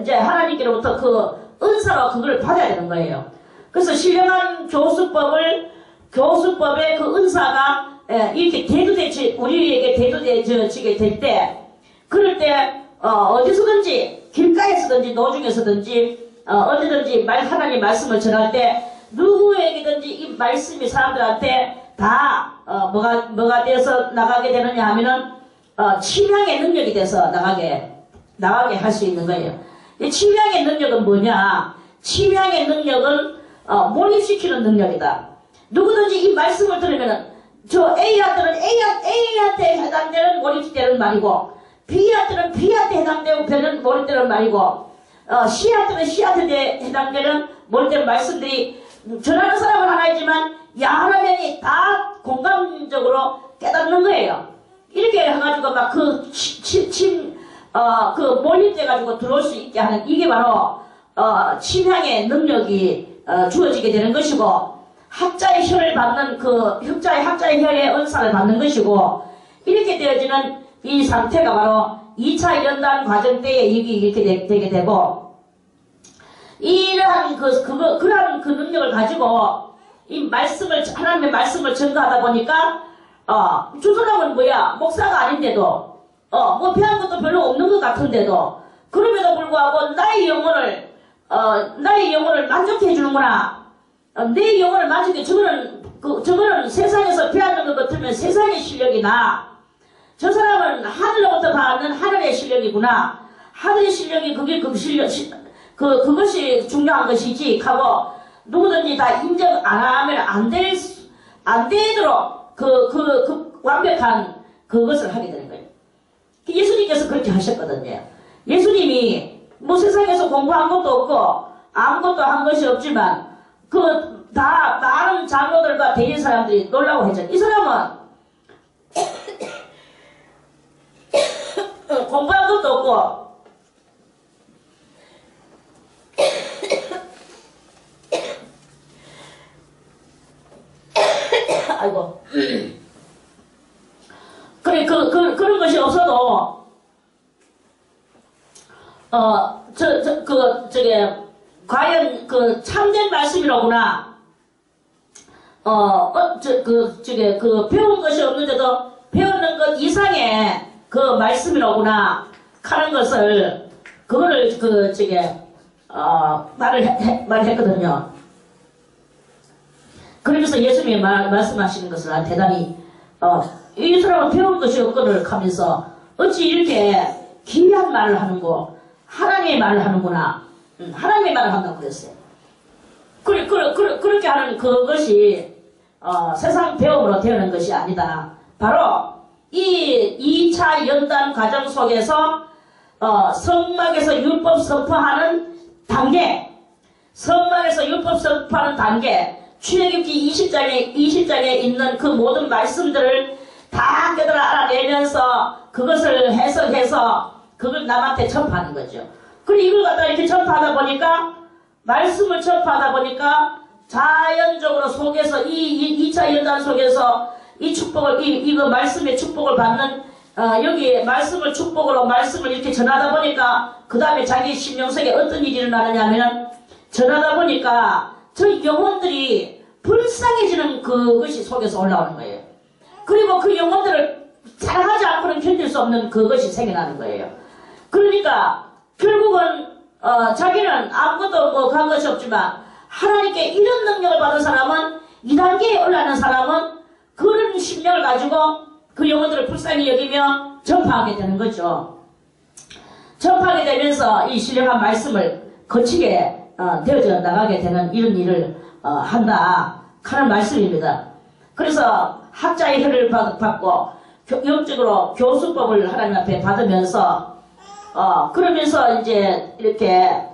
Speaker 1: 이제 하나님께로부터 그 은사로 그걸 받아야 되는 거예요. 그래서 신령한 교수법의 그 은사가 이렇게 우리에게 대두되어지게 될 때, 그럴 때 어디서든지 길가에서든지 노중에서든지 어디든지 하나님 말씀을 전할 때 누구에게든지 이 말씀이 사람들한테 다 뭐가 되어서 나가게 되느냐 하면은 침향의 능력이 돼서 나가게 할 수 있는 거예요. 이 침향의 능력은 뭐냐? 침향의 능력은 몰입시키는 능력이다. 누구든지 이 말씀을 들으면은 저 A한테는 A한테 해당되는 몰입되는 말이고, B한테는 B한테 해당되는 몰입되는 말이고, C한테는 C한테 해당되는 몰입되는 말씀들이 전하는 사람은 하나이지만 여러 명이 다 공감적으로 깨닫는 거예요. 이렇게 해가지고 막 몰입돼가지고 들어올 수 있게 하는, 이게 바로 침향의 능력이 주어지게 되는 것이고, 학자의 혈을 받는 학자의 혈의 은사를 받는 것이고, 이렇게 되어지는 이 상태가 바로 2차 연단 과정 때에 이렇게 되게 되고, 이러한 그러한 그 능력을 가지고 하나님의 말씀을 전가하다 보니까, 저 사람은 뭐야, 목사가 아닌데도, 뭐 배운 것도 별로 없는 것 같은데도, 그럼에도 불구하고 나의 영혼을 만족해 주는구나. 내 영혼을 만족해, 저거는 세상에서 배우는 것 같으면 세상의 실력이나, 저 사람은 하늘로부터 받는 하늘의 실력이구나. 하늘의 실력이 그것이 중요한 것이지 하고, 누구든지 다 인정 안 하면 안 되도록 완벽한 그것을 하게 되는 거예요. 예수님께서 그렇게 하셨거든요. 예수님이 뭐 세상에서 공부한 것도 없고 아무것도 한 것이 없지만 다 많은 장로들과 대인 사람들이 놀라고 했죠. 이 사람은 공부한 것도 없고 아이고 그래 그런 것이 없어도 과연 참된 말씀이로구나. 배운 것이 없는데도 배우는 것 이상의 말씀이로구나 하는 것을, 그거를 말했거든요. 그러면서 예수님이 말씀하시는 것을 대단히, 이 사람은 배운 것이 없거늘 하면서 어찌 이렇게 기이한 말을 하는고, 하나님의 말을 하는구나. 하나님의 말을 한다고 그랬어요. 그렇게 하는 그것이, 세상 배움으로 되는 것이 아니다. 바로, 이 2차 연단 과정 속에서, 성막에서 율법 선포하는 단계, 출애굽기 20장에 있는 그 모든 말씀들을 다 깨달아 알아내면서 그것을 해석해서 그걸 남한테 전파하는 거죠. 그리고 이걸 갖다 이렇게 전파하다 보니까, 말씀을 전파하다 보니까 자연적으로 속에서 이 2차 연단 속에서 이 축복을, 이거 말씀의 축복을 받는, 여기 말씀을 축복으로 말씀을 이렇게 전하다 보니까, 그 다음에 자기 심령 속에 어떤 일이 일어나느냐 하면은, 전하다 보니까 저 영혼들이 불쌍해지는 그것이 속에서 올라오는 거예요. 그리고 그 영혼들을 사랑하지 않고는 견딜 수 없는 그것이 생겨나는 거예요. 그러니까 결국은 자기는 아무것도 간 것이 없지만 하나님께 이런 능력을 받은 사람은, 2단계에 올라가는 사람은 그런 심령을 가지고 그 영혼들을 불쌍히 여기며 전파하게 되는 거죠. 전파하게 되면서 이 신령한 말씀을 거치게 되어져 나가게 되는 이런 일을 한다 하는 말씀입니다. 그래서 학자의 혈을 받고 영적으로 교수법을 하나님 앞에 받으면서 그러면서 이제 이렇게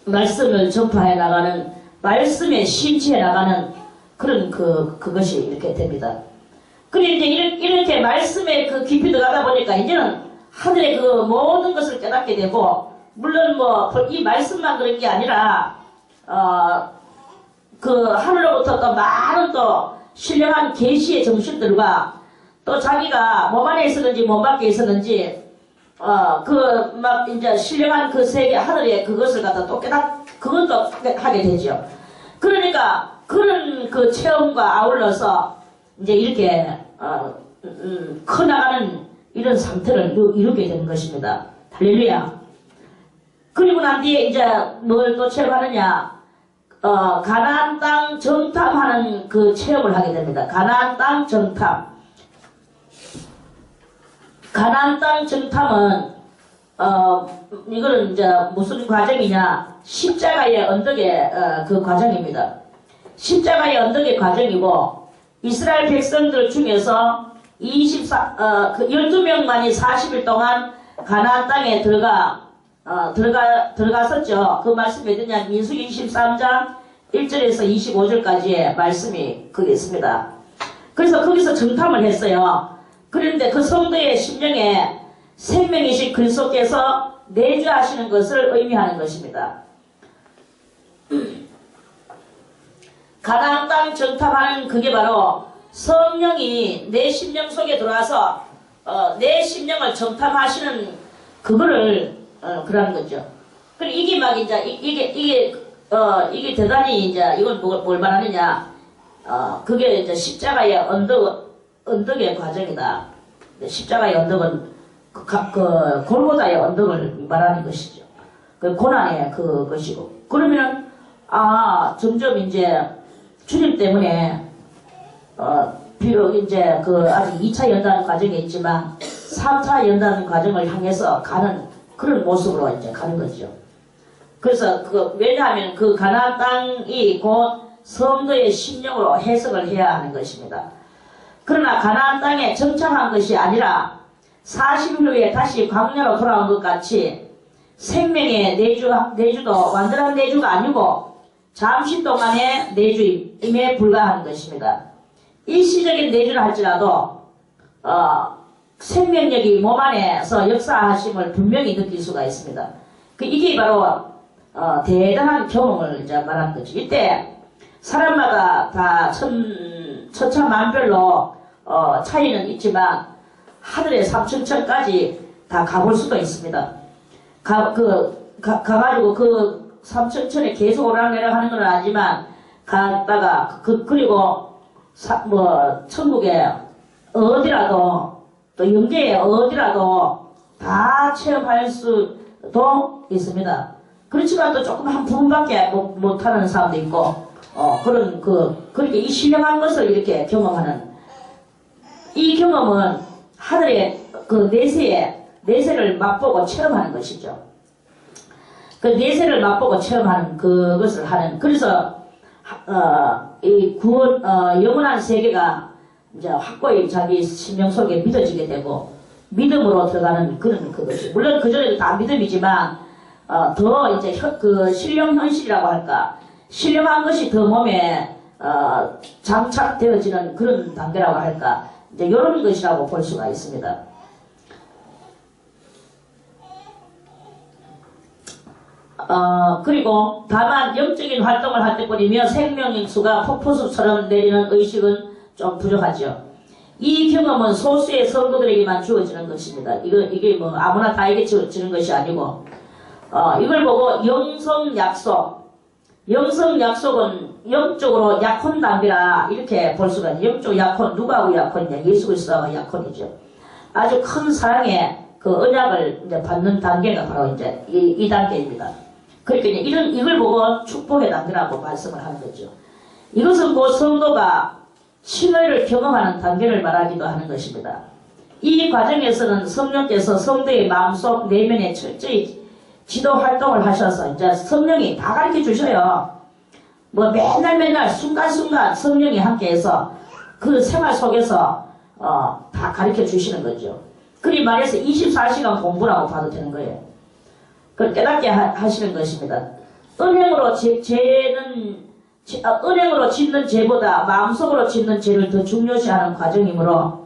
Speaker 1: 말씀을 전파해 나가는, 말씀에 심취해 나가는 그런 그것이 이렇게 됩니다. 그리고 이제 이렇게 말씀에 깊이 들어가다 보니까 이제는 하늘의 모든 것을 깨닫게 되고, 물론 이 말씀만 그런 게 아니라, 하늘로부터 또 많은 신령한 계시의 정신들과 또 자기가 몸 안에 있었는지 몸 밖에 있었는지, 이제 신령한 세계 하늘의 그것을 갖다 또 그것도 하게 되죠. 그러니까, 그런 체험과 아울러서 이제 이렇게, 커나가는 이런 상태를 이루게 되는 것입니다. 할렐루야. 그리고 난 뒤에 이제 뭘 또 체험하느냐, 가나안 땅 정탐하는 체험을 하게 됩니다. 가나안 땅 정탐. 가나안 땅 정탐은 이거는 이제 무슨 과정이냐? 십자가의 언덕의 그 과정입니다. 십자가의 언덕의 과정이고 이스라엘 백성들 중에서 12명만이 40일 동안 가나안 땅에 들어갔었죠. 그 말씀이 어디냐? 민수기 23장 1절에서 25절까지의 말씀이 거기 있습니다. 그래서 거기서 정탐을 했어요. 그런데 그 성도의 심령에 생명이신 그리스도께서 내주하시는 것을 의미하는 것입니다. 가나안 땅 정탐하는 그게 바로 성령이 내 심령 속에 들어와서 내 심령을 정탐하시는 그거를 그러는 거죠. 그리고 이게 막 이제 이게 대단히 이제 이건 뭘 말하느냐? 그게 이제 십자가의 언덕의 과정이다. 십자가의 언덕은 그 골고다의 언덕을 말하는 것이죠. 그 고난의 그것이고. 그러면 점점 이제 주님 때문에 비록 이제 그 아직 2차 연단 과정이 있지만 3차 연단 과정을 향해서 가는 그런 모습으로 이제 가는 거죠. 그래서 왜냐하면 그 가나안 땅이 곧 성도의 심령으로 해석을 해야 하는 것입니다. 그러나 가나안 땅에 정착한 것이 아니라 40일 후에 다시 광야로 돌아온 것 같이 생명의 내주도 완전한 내주가 아니고 잠시 동안의 내주임에 불과한 것입니다. 일시적인 내주를 할지라도 생명력이 몸 안에서 역사하심을 분명히 느낄 수가 있습니다. 이게 바로 대단한 경험을 이제 말하는 거죠. 이때 사람마다 다 천차만별로 차이는 있지만 하늘의 삼층천까지 다 가볼 수도 있습니다. 가가지고 그 삼층천에 계속 오르락내락 하는 건 아니지만 갔다가 그리고 천국에 어디라도 또 영계에 어디라도 다 체험할 수도 있습니다. 그렇지만 또 조금 한 부분밖에 못하는 사람도 있고 그렇게 이 신령한 것을 이렇게 경험하는 이 경험은 하늘의 그 내세를 맛보고 체험하는 것이죠. 그 내세를 맛보고 체험하는 그것을 하는. 그래서 이 구원 영원한 세계가 이제 확고히 자기 심령 속에 믿어지게 되고 믿음으로 들어가는 그런 그것이. 물론 그 전에도 다 믿음이지만 더 이제 그 신령 현실이라고 할까. 신령한 것이 더 몸에 장착되어지는 그런 단계라고 할까. 이제 이런 것이라고 볼 수가 있습니다. 그리고 다만 영적인 활동을 할 때뿐이며 생명수가 폭포수처럼 내리는 의식은 좀 부족하죠. 이 경험은 소수의 성도들에게만 주어지는 것입니다. 이게 뭐 아무나 다 에게 주어지는 것이 아니고, 이걸 보고 영성약속은 영적으로 약혼 단계라 이렇게 볼 수가 있어요. 영적 약혼, 누구하고 약혼이냐? 예수 그리스도하고 약혼이죠. 아주 큰 사랑의 그 언약을 이제 받는 단계가 바로 이제 이 단계입니다. 그러니까 이걸 보고 축복의 단계라고 말씀을 하는 거죠. 이것은 곧 성도가 신의를 경험하는 단계를 말하기도 하는 것입니다. 이 과정에서는 성령께서 성도의 마음속 내면에 철저히 지도 활동을 하셔서 이제 성령이 다 가르쳐 주셔요. 뭐 맨날 순간순간 성령이 함께해서 그 생활 속에서 다 가르쳐 주시는 거죠. 그리 말해서 24시간 공부라고 봐도 되는 거예요. 그걸 깨닫게 하시는 것입니다. 은행으로 짓는 죄보다 마음속으로 짓는 죄를 더 중요시하는 과정이므로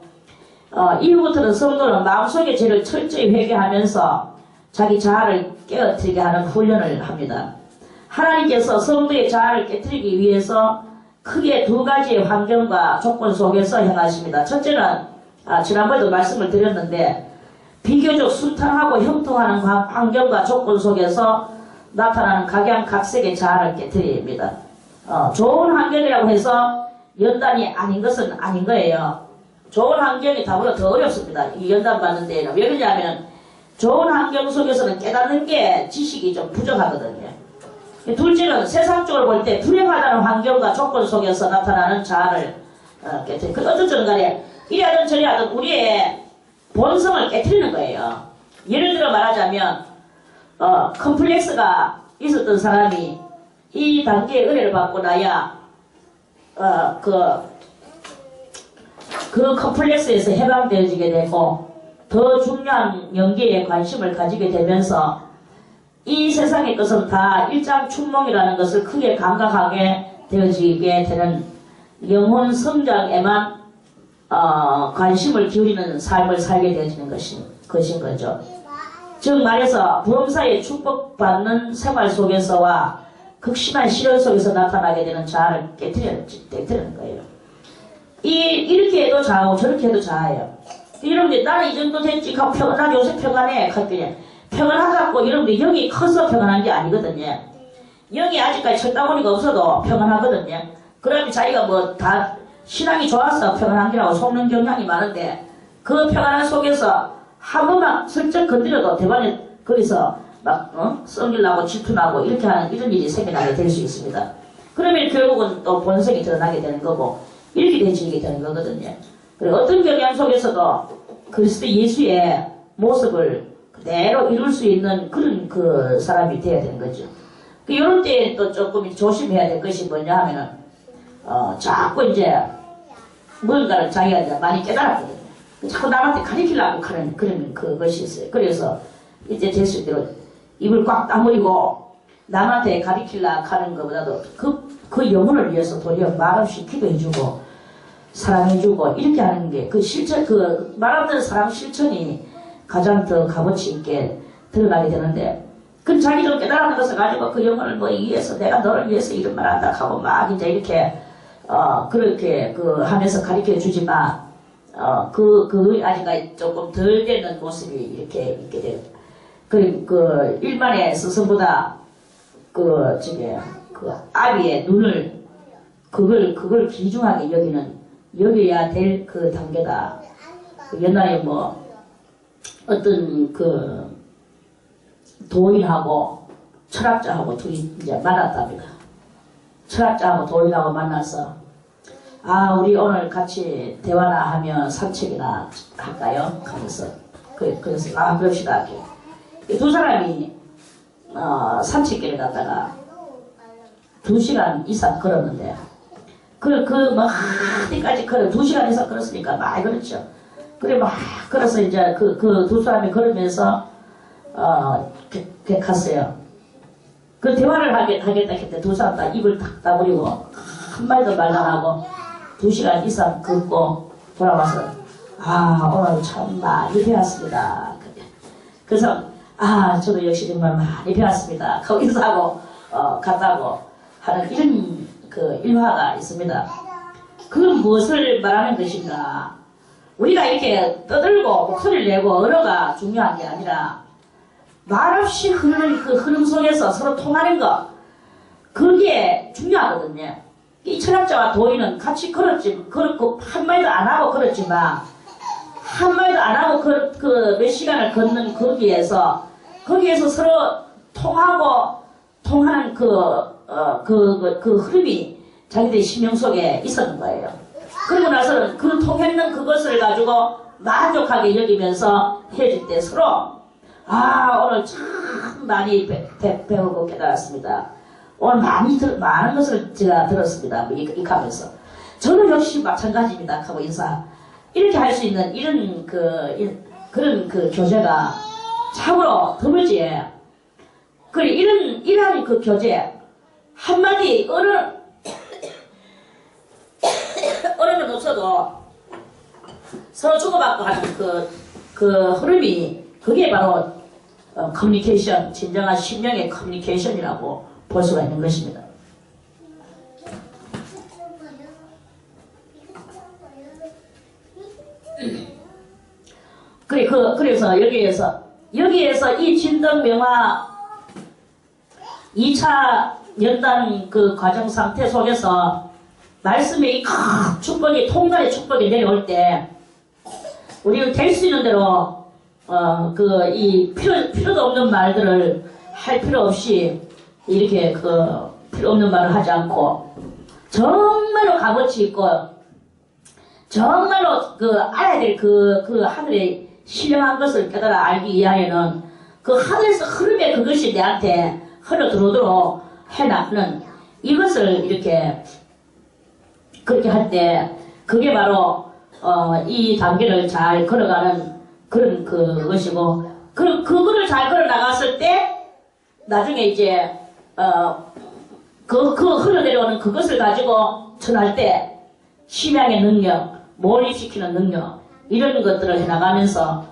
Speaker 1: 이후부터는 성도는 마음속의 죄를 철저히 회개하면서 자기 자아를 깨어뜨리게 하는 훈련을 합니다. 하나님께서 성도의 자아를 깨뜨리기 위해서 크게 두 가지의 환경과 조건 속에서 행하십니다. 첫째는 지난번에도 말씀을 드렸는데 비교적 순탄하고 형통하는 환경과 조건 속에서 나타나는 각양각색의 자아를 깨뜨립니다. 좋은 환경이라고 해서 연단이 아닌 것은 아닌 거예요. 좋은 환경이 다보다 더 어렵습니다. 이 연단 받는 데에는. 왜 그러냐면 좋은 환경 속에서는 깨닫는 게 지식이 좀 부족하거든요. 둘째는 세상적으로 볼 때 불행하다는 환경과 조건 속에서 나타나는 자아를 깨뜨립니다. 어쨌든 간에 이래 하든 저래 하든 우리의 본성을 깨트리는 거예요. 예를 들어 말하자면 컴플렉스가 있었던 사람이 이 단계의 은혜를 받고 나야 그 컴플렉스에서 해방되어지게 되고 더 중요한 영계에 관심을 가지게 되면서 이 세상의 것은 다 일장춘몽이라는 것을 크게 감각하게 되어지게 되는 영혼 성장에만 관심을 기울이는 삶을 살게 되어지는 것인 거죠. 즉 말해서 범사에 축복받는 생활 속에서와 극심한 시련 속에서 나타나게 되는 자아를 깨뜨리는 거예요. 이렇게 해도 자하고 저렇게 해도 자아예요. 여러분들 나는 이 정도 됐지 하고 난 요새 평안해 하더니 평안하다고 여러분들 영이 커서 평안한 게 아니거든요. 영이 아직까지 철다구니가 없어도 평안하거든요. 그러면 자기가 뭐 다 신앙이 좋아서 평안한 게라고 속는 경향이 많은데 그 평안한 속에서 한 번만 슬쩍 건드려도 대반에 거기서 막 썩일나고 질투나고 이렇게 하는 이런 일이 생겨나게 될 수 있습니다. 그러면 결국은 또 본성이 드러나게 되는 거고 이렇게 되지게 되는 거거든요. 그리고 어떤 경향 속에서도 그리스도 예수의 모습을 그대로 이룰 수 있는 그런 그 사람이 돼야 되는 거죠. 이럴 때 또 조금 조심해야 될 것이 뭐냐 하면은 자꾸 이제 뭔가를 자기가 이제 많이 깨달았거든요. 자꾸 남한테 가리키려고 하는 그런 그것이 있어요. 그래서 이제 될 수 있도록 입을 꽉 다물고 남한테 가리키려고 하는 것보다도 그 영혼을 위해서 도리어 말없이 기도해주고 사랑해주고 이렇게 하는 게 그 실천, 그 말없는 사랑 실천이 가장 더 값어치 있게 드러나게 되는데 그 자기 좀 깨달은 것을 가지고 그 영혼을 뭐 위해서 내가 너를 위해서 이런 말 한다 하고 막 이제 이렇게 그렇게 하면서 가르쳐 주지만 그 아직까지 조금 덜 되는 모습이 이렇게 있게 돼요. 그 일반의 스승보다 아비의 눈을 그걸 귀중하게 여겨야 될 그 단계다. 옛날에 뭐 어떤 도인하고 철학자하고 둘이 이제 만났답니다. 철학자하고 도인하고 만나서 우리 오늘 같이 대화나 하면 산책이나 할까요? 하면서 그래서 그럽시다. 두 사람이 산책길에 갔다가 2시간 이상 걸었는데 뭐 어디까지 걸어 2시간 이상 걸었으니까 많이 걸었죠. 그래 막 걸어서 이제 그 두 사람이 걸으면서 갔어요. 그 대화를 하겠다 했는데 두 사람 다 입을 탁 다물이고 한마디도 말 안 하고 2시간 이상 걷고 돌아와서 오늘 참 많이 배웠습니다. 그래서 저도 역시 정말 많이 배웠습니다. 하고 인사하고 갔다고 하는 이런 일화가 있습니다. 그건 무엇을 말하는 것인가? 우리가 이렇게 떠들고 목소리를 내고 언어가 중요한 게 아니라 말없이 흐르는 그 흐름 속에서 서로 통하는 것, 그게 중요하거든요. 이 철학자와 도인은 같이 걸었고 한마디도 안 하고 걸었지만 한마디도 안 하고 몇 시간을 걷는 거기에서 서로 통하는 그 흐름이 자기들의 심령 속에 있었는 거예요. 그러고 나서는 그 통했는 그것을 가지고 만족하게 여기면서 헤어질 때 서로 오늘 참 많이 배우고 깨달았습니다. 오늘 많은 것을 제가 들었습니다. 이렇게 하면서 저는 역시 마찬가지입니다. 하고 인사 이렇게 할 수 있는 그런 교제가 참으로 드물지. 이러한 그 교제 한마디 어른은 없어도 서로 주고받고 하는 그 흐름이 그게 바로 커뮤니케이션, 진정한 심령의 커뮤니케이션이라고 볼 수가 있는 것입니다. 그래서 여기에서 이 진덕명화 2차 연단 그 과정 상태 속에서 말씀의 큰 축복이, 통달의 축복이 내려올 때, 우리는 될 수 있는 대로, 필요도 없는 말들을 할 필요 없이, 이렇게 필요 없는 말을 하지 않고, 정말로 값어치 있고, 정말로 알아야 될 하늘의 신령한 것을 깨달아 알기 위하여는 그 하늘에서 흐름에 그것이 내한테 흘러 들어오도록 해나가는 이것을 이렇게 그렇게 할 때 그게 바로 이 단계를 잘 걸어가는 그런 그것이고 그거를 잘 걸어 나갔을 때 나중에 이제 그 흘러내려오는 그것을 가지고 전할 때 심양의 능력, 몰입시키는 능력 이런 것들을 해나가면서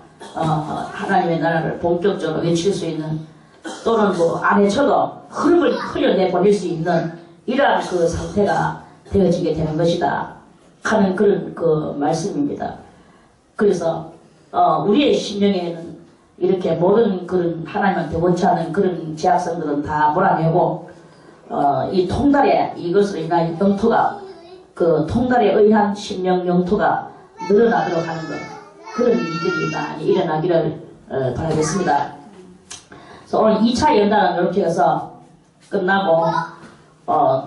Speaker 1: 하나님의 나라를 본격적으로 외칠 수 있는 또는 뭐 안 해쳐도 흐름을 흘려내 보낼 수 있는 이러한 그 상태가 되어지게 되는 것이다 하는 그런 그 말씀입니다. 그래서 우리의 심령에는 이렇게 모든 그런 하나님한테 원치 않은 그런 제약성들은 다 몰아내고 이 통달에 이것으로 인한 영토가 그 통달에 의한 심령 영토가 늘어나도록 하는 것 그런 일들이 많이 일어나기를 바라겠습니다. 그래서 오늘 2차 연단은 이렇게 해서 끝나고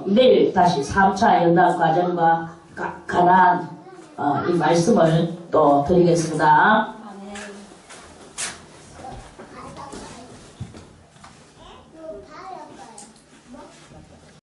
Speaker 1: 내일 다시 3차 연단 과정과 관한 이 말씀을 또 드리겠습니다.